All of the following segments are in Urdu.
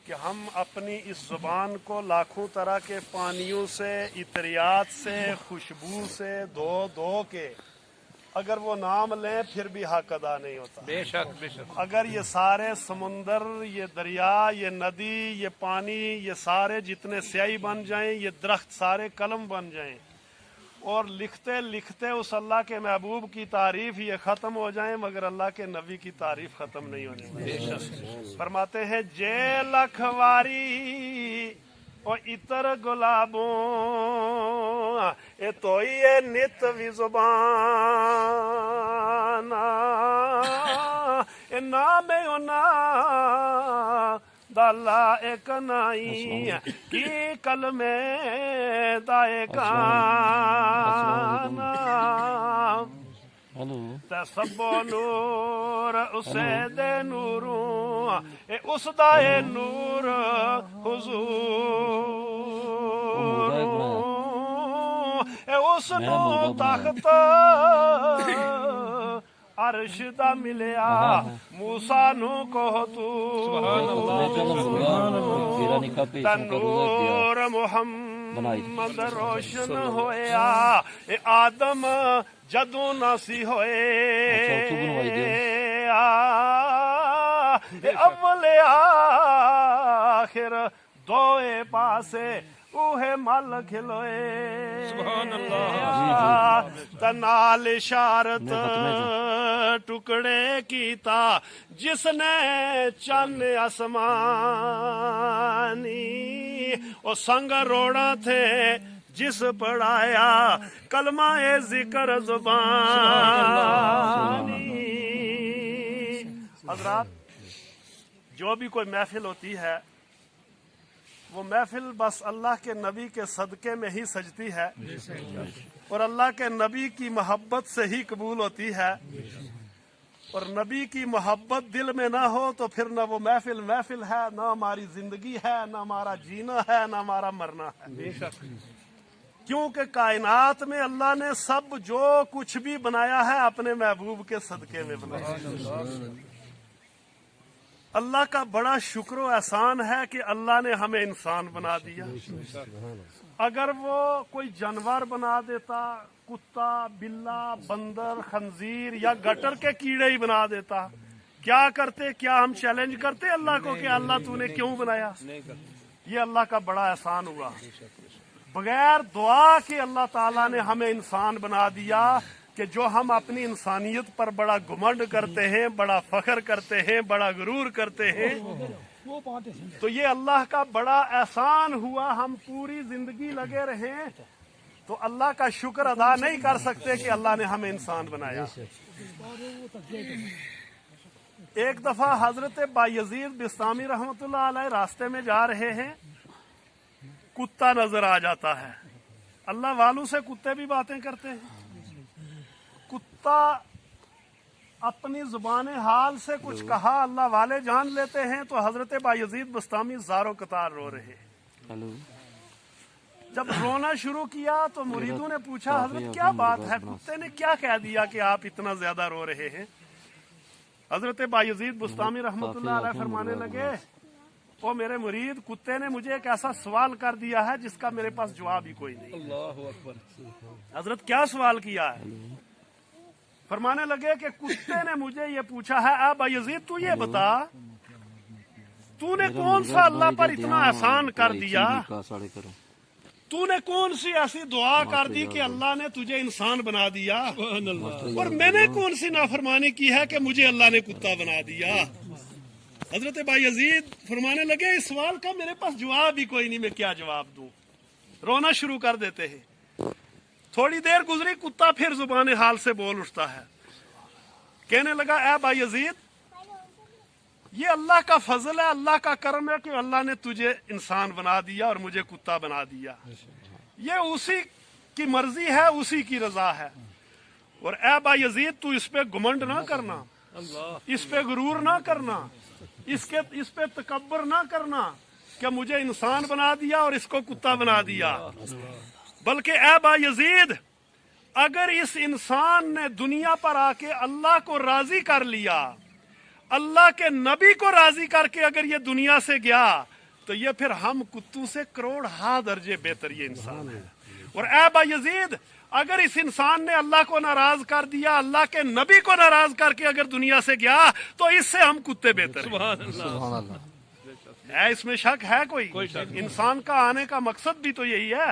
کہ ہم اپنی اس زبان کو لاکھوں طرح کے پانیوں سے، عطریات سے، خوشبو سے دھو کے اگر وہ نام لیں پھر بھی حق ادا نہیں ہوتا۔ بے شک بے شک۔ اگر یہ سارے سمندر، یہ دریا، یہ ندی، یہ پانی، یہ سارے جتنے سیاہی بن جائیں، یہ درخت سارے قلم بن جائیں اور لکھتے لکھتے اس اللہ کے محبوب کی تعریف یہ ختم ہو جائیں، مگر اللہ کے نبی کی تعریف ختم نہیں ہونے والی۔ فرماتے ہیں جے لکھواری او اتر گلابوں اے توئی اے نت وی زبان اے نام اونا دالا اے کنائی کی کلمے دائے کانا سبو نور اسے دے نوروں اے اس دائے نور حضور اے اس نو تخت عرش دا ملیا موسیٰ نو کو تو تنور محمد روشن ہویا اے آدم جدوں نہ سی ہوئے اے اول آخر دوئے پاسے اوہے مل کھلوئے سبحان اللہ تنال اشارت ٹکڑے کیتا جس نے چن آسمانی او سنگ روڑا تھے جس پڑھایا کلمہ ذکر زبانی۔ حضرات جو بھی کوئی محفل ہوتی ہے وہ محفل بس اللہ کے نبی کے صدقے میں ہی سجتی ہے اور اللہ کے نبی کی محبت سے ہی قبول ہوتی ہے، اور نبی کی محبت دل میں نہ ہو تو پھر نہ وہ محفل محفل ہے، نہ ہماری زندگی ہے، نہ ہمارا جینا ہے، نہ ہمارا مرنا ہے۔ کیونکہ کائنات میں اللہ نے سب جو کچھ بھی بنایا ہے اپنے محبوب کے صدقے میں بنایا۔ اللہ کا بڑا شکر و احسان ہے کہ اللہ نے ہمیں انسان بنا دیا۔ اگر وہ کوئی جانور بنا دیتا، کتا، بلا، بندر، خنزیر یا گٹر کے کیڑے ہی بنا دیتا، کیا کرتے؟ کیا ہم چیلنج کرتے اللہ کو کہ اللہ تو نے کیوں بنایا؟ یہ اللہ کا بڑا احسان ہوا۔ بغیر دعا کے اللہ تعالیٰ نے ہمیں انسان بنا دیا کہ جو ہم اپنی انسانیت پر بڑا گھمنڈ کرتے ہیں، بڑا فخر کرتے ہیں، بڑا غرور کرتے ہیں، تو یہ اللہ کا بڑا احسان ہوا۔ ہم پوری زندگی لگے رہیں تو اللہ کا شکر ادا نہیں کر سکتے کہ اللہ نے ہمیں انسان بنایا۔ ایک دفعہ حضرت بایزید بستامی رحمۃ اللہ علیہ راستے میں جا رہے ہیں، کتا نظر آ جاتا ہے۔ اللہ والوں سے کتے بھی باتیں کرتے ہیں۔ کتا اپنی زبان حال سے کچھ کہا، اللہ والے جان لیتے ہیں تو حضرت بایزید بستامی زاروں قطار رو رہے۔ جب رونا شروع کیا تو مریدوں نے پوچھا حضرت کیا بات ہے، کتے نے کیا کہہ دیا کہ آپ اتنا زیادہ رو رہے ہیں؟ حضرت بایزید بستامی رحمۃ اللہ علیہ فرمانے لگے، او میرے مرید، کتے نے مجھے ایک ایسا سوال کر دیا ہے جس کا میرے پاس جواب ہی کوئی نہیں۔ اللہ اکبر۔ حضرت کیا سوال کیا ہے؟ فرمانے لگے کہ کتے نے مجھے یہ پوچھا ہے، اے بایزید تو یہ بتا، تو نے کون سا اللہ پر اتنا احسان کر دیا، تو نے کون سی ایسی دعا کر دی کہ اللہ نے تجھے انسان بنا دیا، اور میں نے کون سی نافرمانی کی ہے کہ مجھے اللہ نے کتا بنا دیا؟ حضرت بایزید فرمانے لگے اس سوال کا میرے پاس جواب ہی کوئی نہیں، میں کیا جواب دوں؟ رونا شروع کر دیتے ہیں۔ تھوڑی دیر گزری، کتا پھر زبان حال سے بول اٹھتا ہے، کہنے لگا اے بایزید، یہ اللہ کا فضل ہے، اللہ کا کرم ہے کہ اللہ نے تجھے انسان بنا دیا اور مجھے کتا بنا دیا، یہ اسی کی مرضی ہے، اسی کی رضا ہے، اور اے بایزید تو اس پہ گھمنڈ نہ کرنا، اس پہ غرور نہ کرنا، اس پہ تکبر نہ کرنا کہ مجھے انسان بنا دیا اور اس کو کتا بنا دیا، بلکہ اے بایزید اگر اس انسان نے دنیا پر آ کے اللہ کو راضی کر لیا، اللہ کے نبی کو راضی کر کے اگر یہ دنیا سے گیا تو یہ پھر ہم کتوں سے کروڑ ہا درجے بہتر یہ انسان ہے. اور اے با یزید، اگر اس انسان نے اللہ کو ناراض کر دیا، اللہ کے نبی کو ناراض کر کے اگر دنیا سے گیا، تو اس سے ہم کتے بہتر ہیں. سبحان اللہ. ہے اس میں شک ہے کوئی؟ انسان کا آنے کا مقصد بھی تو یہی ہے،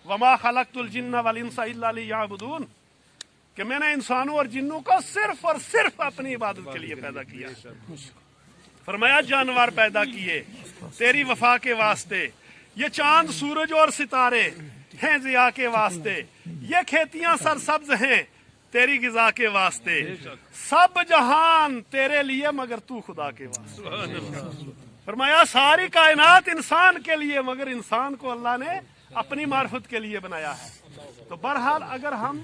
وما خلقت الجن والانس الا لیعبدون، کہ میں نے انسانوں اور جنوں کو صرف اور صرف اپنی عبادت کے لیے پیدا کیا. فرمایا جانور پیدا کیے تیری وفا کے واسطے، یہ چاند سورج اور ستارے ہیں ضیاء کے واسطے، یہ کھیتیاں سرسبز ہیں تیری غذا کے واسطے، سب جہان تیرے لیے مگر تو خدا کے واسطے. فرمایا ساری کائنات انسان کے لیے مگر انسان کو اللہ نے اپنی معرفت کے لیے بنایا ہے. تو بہرحال اگر ہم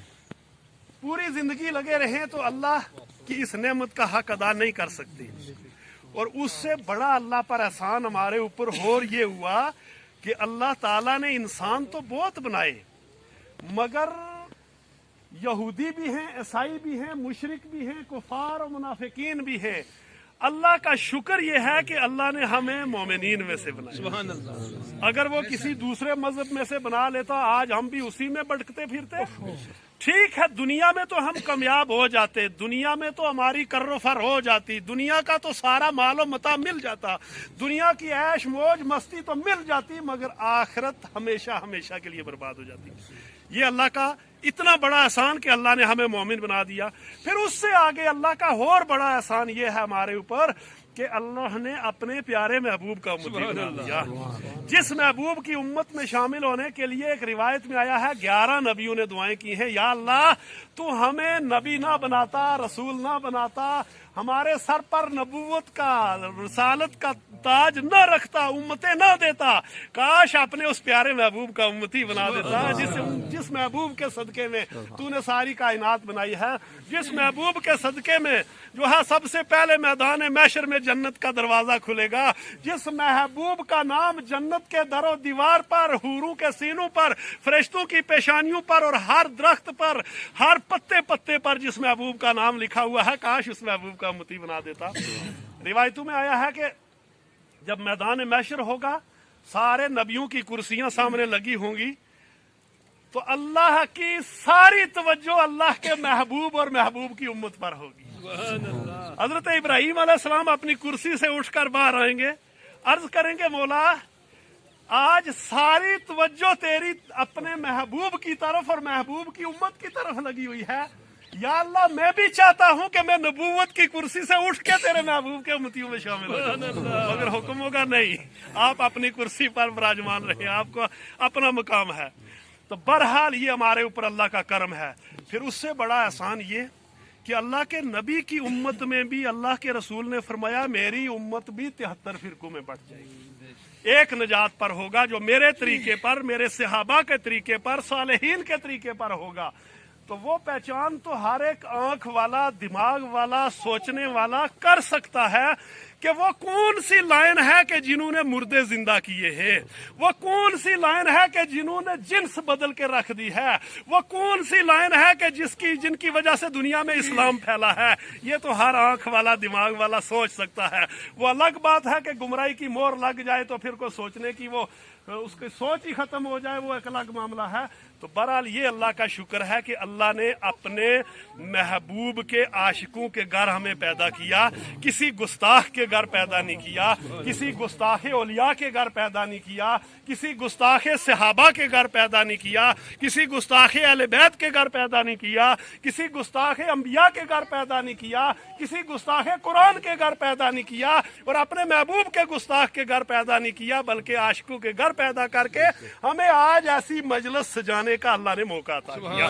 پوری زندگی لگے رہیں تو اللہ کی اس نعمت کا حق ادا نہیں کر سکتے. اور اس سے بڑا اللہ پر احسان ہمارے اوپر اور یہ ہوا کہ اللہ تعالیٰ نے انسان تو بہت بنائے، مگر یہودی بھی ہیں، عیسائی بھی ہیں، مشرک بھی ہیں، کفار و منافقین بھی ہیں. اللہ کا شکر یہ ہے کہ اللہ نے ہمیں مومنین میں سے بنایا. سبحان اللہ. اگر وہ کسی دوسرے مذہب میں سے بنا لیتا، آج ہم بھی اسی میں بھٹکتے پھرتے. ٹھیک ہے، دنیا میں تو ہم کامیاب ہو جاتے، دنیا میں تو ہماری کر و فر ہو جاتی، دنیا کا تو سارا مال و متاع مل جاتا، دنیا کی عیش موج مستی تو مل جاتی، مگر آخرت ہمیشہ ہمیشہ کے لیے برباد ہو جاتی. یہ اللہ کا اتنا بڑا احسان کہ اللہ نے ہمیں مومن بنا دیا. پھر اس سے آگے اللہ کا اور بڑا احسان یہ ہے ہمارے اوپر کہ اللہ نے اپنے پیارے محبوب کا امتی بنا دیا. جس محبوب کی امت میں شامل ہونے کے لیے ایک روایت میں آیا ہے 11 نبیوں نے دعائیں کی ہیں، یا اللہ تو ہمیں نبی نہ بناتا، رسول نہ بناتا، ہمارے سر پر نبوت کا، رسالت کا تاج نہ رکھتا، امتیں نہ دیتا، کاش اپنے اس پیارے محبوب کا امتی بنا دیتا، جس محبوب کے صدقے میں تو نے ساری کائنات بنائی ہے، جس محبوب کے صدقے میں جو ہے سب سے پہلے میدان محشر میں جنت کا دروازہ کھلے گا، جس محبوب کا نام جنت کے در و دیوار پر، حوروں کے سینوں پر، فرشتوں کی پیشانیوں پر اور ہر درخت پر، ہر پتے پتے پر جس محبوب کا نام لکھا ہوا ہے، کاش اس محبوب کا امتی بنا دیتا. روایتوں میں آیا ہے کہ جب میدان محشر ہوگا، سارے نبیوں کی کرسیاں سامنے لگی ہوں گی، تو اللہ کی ساری توجہ اللہ کے محبوب اور محبوب کی امت پر ہوگی. حضرت ابراہیم علیہ السلام اپنی کرسی سے اٹھ کر باہر آئیں گے، عرض کریں گے مولا آج ساری توجہ تیری اپنے محبوب کی طرف اور محبوب کی امت کی طرف لگی ہوئی ہے، یا اللہ میں بھی چاہتا ہوں کہ میں نبوت کی کرسی سے اٹھ کے تیرے محبوب کے امتیوں میں شامل ہو جاؤں، مگر حکم ہوگا نہیں، آپ اپنی کرسی پر براجمان رہیں، آپ کو اپنا مقام ہے. تو بہرحال یہ ہمارے اوپر اللہ کا کرم ہے. پھر اس سے بڑا احسان یہ کہ اللہ کے نبی کی امت میں بھی اللہ کے رسول نے فرمایا میری امت بھی 73 فرقوں میں بٹ جائے گی، ایک نجات پر ہوگا جو میرے طریقے پر، میرے صحابہ کے طریقے پر، صالحین کے طریقے پر ہوگا. تو وہ پہچان تو ہر ایک آنکھ والا، دماغ والا، سوچنے والا کر سکتا ہے کہ وہ کون سی لائن ہے کہ جنہوں نے مردے زندہ کیے ہیں، وہ کون سی لائن ہے کہ جنہوں نے جنس بدل کے رکھ دی ہے، وہ کون سی لائن ہے کہ جن کی وجہ سے دنیا میں اسلام پھیلا ہے. یہ تو ہر آنکھ والا، دماغ والا سوچ سکتا ہے. وہ الگ بات ہے کہ گمراہی کی مور لگ جائے تو پھر کوئی سوچنے کی اس کی سوچ ہی ختم ہو جائے، وہ ایک الگ معاملہ ہے. تو بہرحال یہ اللہ کا شکر ہے کہ اللہ نے اپنے محبوب کے عاشقوں کے گھر ہمیں پیدا کیا، کسی گستاخ کے گھر پیدا نہیں کیا، کسی گستاخ اولیاء کے گھر پیدا نہیں کیا، کسی گستاخ صحابہ کے گھر پیدا نہیں کیا، کسی گستاخ اہل بیت کے گھر پیدا نہیں کیا، کسی گستاخ انبیاء کے گھر پیدا نہیں کیا، کسی گستاخ قرآن کے گھر پیدا نہیں کیا، اور اپنے محبوب کے گستاخ کے گھر پیدا نہیں کیا، بلکہ عاشقوں کے گھر پیدا کر کے ہمیں آج ایسی مجلس سجانے کا اللہ نے موقع عطا کیا.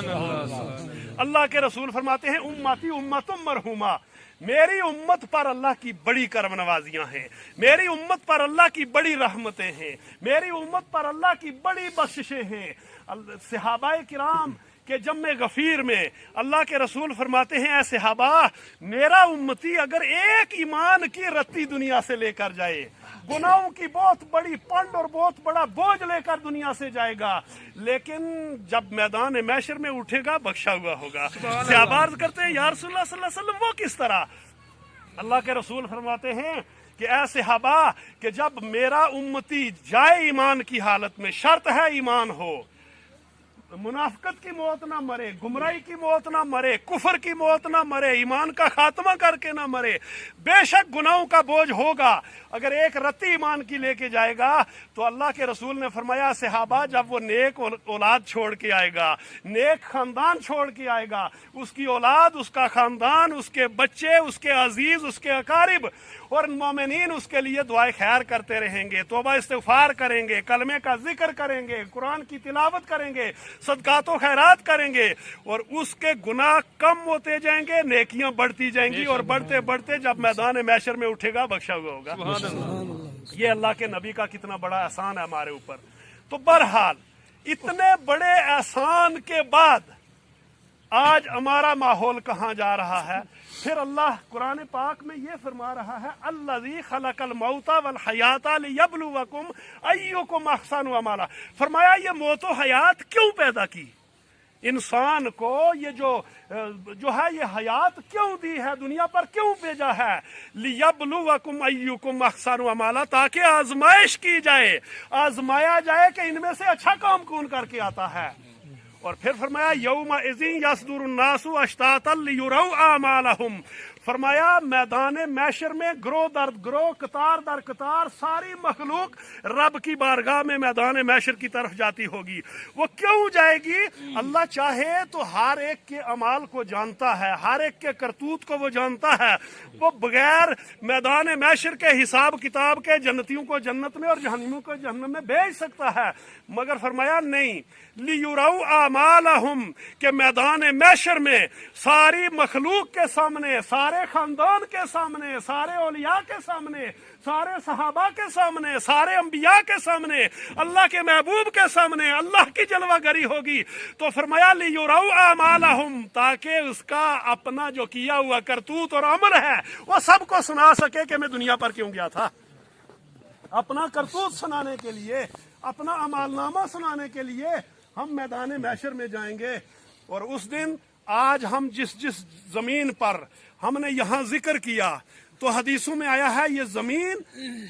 اللہ کے رسول فرماتے ہیں امتی امت مرحومہ، میری امت پر اللہ کی بڑی کرم نوازیاں ہیں، میری امت پر اللہ کی بڑی رحمتیں ہیں، میری امت پر اللہ کی بڑی بخششیں ہیں. صحابہ کرام کہ جمع غفیر میں اللہ کے رسول فرماتے ہیں اے صحابہ میرا امتی اگر ایک ایمان کی رتی دنیا سے لے کر جائے، گناہوں کی بہت بڑی پنڈ اور بہت بڑا بوجھ لے کر دنیا سے جائے گا، لیکن جب میدان محشر میں اٹھے گا بخشا ہوا ہوگا. صحابہ عرض کرتے ہیں یا رسول اللہ صلی اللہ علیہ وسلم وہ کس طرح؟ اللہ کے رسول فرماتے ہیں کہ اے صحابہ کہ جب میرا امتی جائے ایمان کی حالت میں، شرط ہے ایمان ہو، منافقت کی موت نہ مرے، گمراہی کی موت نہ مرے، کفر کی موت نہ مرے، ایمان کا خاتمہ کر کے نہ مرے، بے شک گناہوں کا بوجھ ہوگا، اگر ایک رتی ایمان کی لے کے جائے گا تو اللہ کے رسول نے فرمایا صحابہ جب وہ نیک اولاد چھوڑ کے آئے گا، نیک خاندان چھوڑ کے آئے گا، اس کی اولاد، اس کا خاندان، اس کے بچے، اس کے عزیز، اس کے اقارب اور مومنین اس کے لیے دعائے خیر کرتے رہیں گے، توبہ استغفار کریں گے، کلمے کا ذکر کریں گے، قرآن کی تلاوت کریں گے، صدقات و خیرات کریں گے، اور اس کے گناہ کم ہوتے جائیں گے، نیکیاں بڑھتی جائیں گی، اور بڑھتے بڑھتے جب میدان محشر میں اٹھے گا بخشا ہوا ہوگا۔ یہ اللہ کے نبی کا کتنا بڑا احسان ہے ہمارے اوپر۔ تو بہرحال اتنے بڑے احسان کے بعد آج ہمارا ماحول کہاں جا رہا ہے؟ پھر اللہ قرآن پاک میں یہ فرما رہا ہے الذی خلق الموت والحیات لیبلوکم ایکم احسن عملا، فرمایا یہ موت و حیات کیوں پیدا کی، انسان کو یہ جو ہے یہ حیات کیوں دی ہے، دنیا پر کیوں بھیجا ہے، لیبلوکم ایکم احسن عملا، تاکہ آزمائش کی جائے، آزمایا جائے کہ ان میں سے اچھا کام کون کر کے آتا ہے۔ اور پھر فرمایا یومئذ یصدر الناس اشتاتا لیروا اعمالہم، فرمایا میدان محشر میں گروہ در گروہ، قطار در قطار ساری مخلوق رب کی بارگاہ میں میدان محشر کی طرف جاتی ہوگی۔ وہ کیوں جائے گی؟ اللہ چاہے تو ہر ایک کے اعمال کو جانتا ہے، ہر ایک کے کرتوت کو وہ جانتا ہے، وہ بغیر میدان محشر کے حساب کتاب کے جنتیوں کو جنت میں اور جہنمیوں کو جہنم میں بھیج سکتا ہے، مگر فرمایا نہیں، لیروا اعمالہم، کہ میدان محشر میں ساری مخلوق کے سامنے، سارے خاندان کے سامنے، سارے اولیاء کے سامنے، سارے صحابہ کے سامنے، سارے انبیاء کے سامنے، اللہ کے محبوب کے سامنے اللہ کی جلوہ گری ہوگی۔ تو فرمایا لیروا اعمالہم، تاکہ اس کا اپنا جو کیا ہوا کرتوت اور عمل ہے وہ سب کو سنا سکے کہ میں دنیا پر کیوں گیا تھا، اپنا کرتوت سنانے کے لیے، اپنا اعمال نامہ سنانے کے لیے ہم میدان محشر میں جائیں گے۔ اور اس دن آج ہم جس زمین پر ہم نے یہاں ذکر کیا تو حدیثوں میں آیا ہے یہ زمین،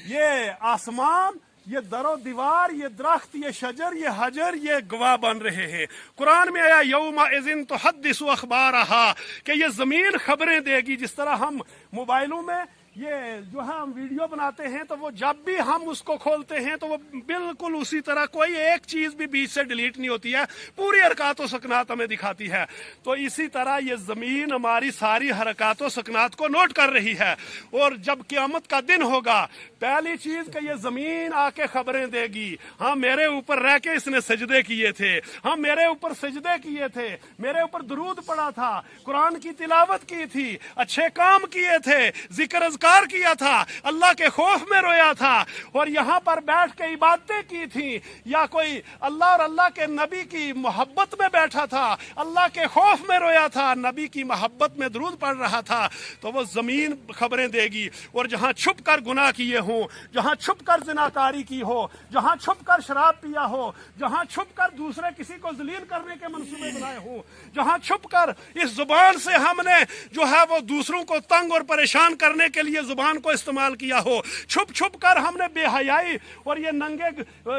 یہ آسمان، یہ در و دیوار، یہ درخت، یہ شجر، یہ حجر، یہ گواہ بن رہے ہیں۔ قرآن میں آیا یومئذ تحدث اخبارہا، کہ یہ زمین خبریں دے گی، جس طرح ہم موبائلوں میں یہ جو ہے ہم ویڈیو بناتے ہیں تو وہ جب بھی ہم اس کو کھولتے ہیں تو وہ بالکل اسی طرح کوئی ایک چیز بھی بیچ سے ڈیلیٹ نہیں ہوتی ہے، پوری حرکات و سکنات ہمیں دکھاتی ہے۔ تو اسی طرح یہ زمین ہماری ساری حرکات و سکنات کو نوٹ کر رہی ہے، اور جب قیامت کا دن ہوگا پہلی چیز کہ یہ زمین آ کے خبریں دے گی، ہاں میرے اوپر رہ کے اس نے سجدے کیے تھے، ہاں میرے اوپر سجدے کیے تھے، میرے اوپر درود پڑا تھا، قرآن کی تلاوت کی تھی، اچھے کام کیے تھے، ذکر اذکار کیا تھا، اللہ کے خوف میں رویا تھا، اور یہاں پر بیٹھ کے عبادتیں کی تھی، یا کوئی اللہ اور اللہ کے نبی کی محبت میں بیٹھا تھا، اللہ کے خوف میں رویا تھا، نبی کی محبت میں درود پڑھ رہا تھا، تو وہ زمین خبریں دے گی۔ اور جہاں چھپ کر گناہ کیے ہوں، جہاں چھپ کر زناکاری کی ہو، جہاں چھپ کر شراب پیا ہو، جہاں چھپ کر دوسرے کسی کو ذلیل کرنے کے منصوبے بنائے ہوں، جہاں چھپ کر اس زبان سے ہم نے جو ہے وہ دوسروں کو تنگ اور پریشان کرنے کے لیے زبان کو استعمال کیا ہو، چھپ چھپ کر ہم نے بے حیائی اور یہ ننگے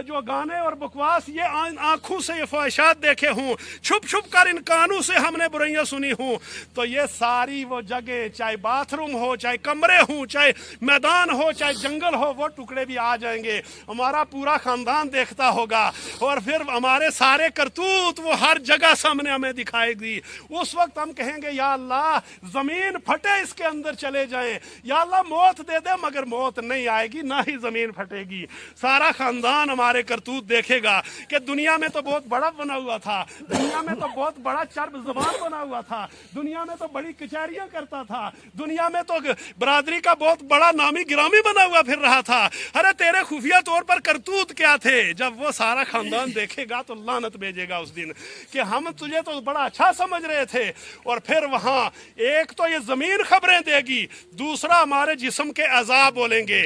جو گانے اور بکواس، یہ آنکھوں سے یہ فحاشات دیکھے ہوں، چھپ چھپ کر ان کانوں سے ہم نے برائیاں سنی ہوں، تو یہ ساری وہ جگہ، چاہے باتھ روم ہو، چاہے کمرے ہوں، چاہے میدان ہو، چاہے جنگل ہو، وہ ٹکڑے بھی آ جائیں گے، ہمارا پورا خاندان دیکھتا ہوگا، اور پھر ہمارے سارے کرتوت وہ ہر جگہ سامنے ہمیں دکھائے گی۔ اس وقت ہم کہیں گے یا اللہ زمین پھٹے، اس کے اندر چلے جائیں، یا اللہ موت دے دے، مگر موت نہیں آئے گی، نہ ہی زمین پھٹے گی۔ سارا خاندان ہمارے کرتوت دیکھے گا کہ دنیا میں تو بہت بڑا بنا ہوا تھا، دنیا میں تو بہت بڑا چرب زبان بنا ہوا تھا، دنیا میں تو بڑی کچہریاں کرتا تھا، دنیا میں تو برادری کا بہت بڑا نامی گرامی بنا ہوا پھر رہا تھا، ارے تیرے خفیہ طور پر کرتوت کیا تھے؟ جب وہ سارا خاندان دیکھے گا تو لعنت بھیجے گا اس دن کہ ہم تجھے تو بڑا اچھا سمجھ رہے تھے۔ اور پھر وہاں ایک تو یہ زمین خبریں دے گی، دوسرا ہمارے جسم کے اعضاء بولیں گے،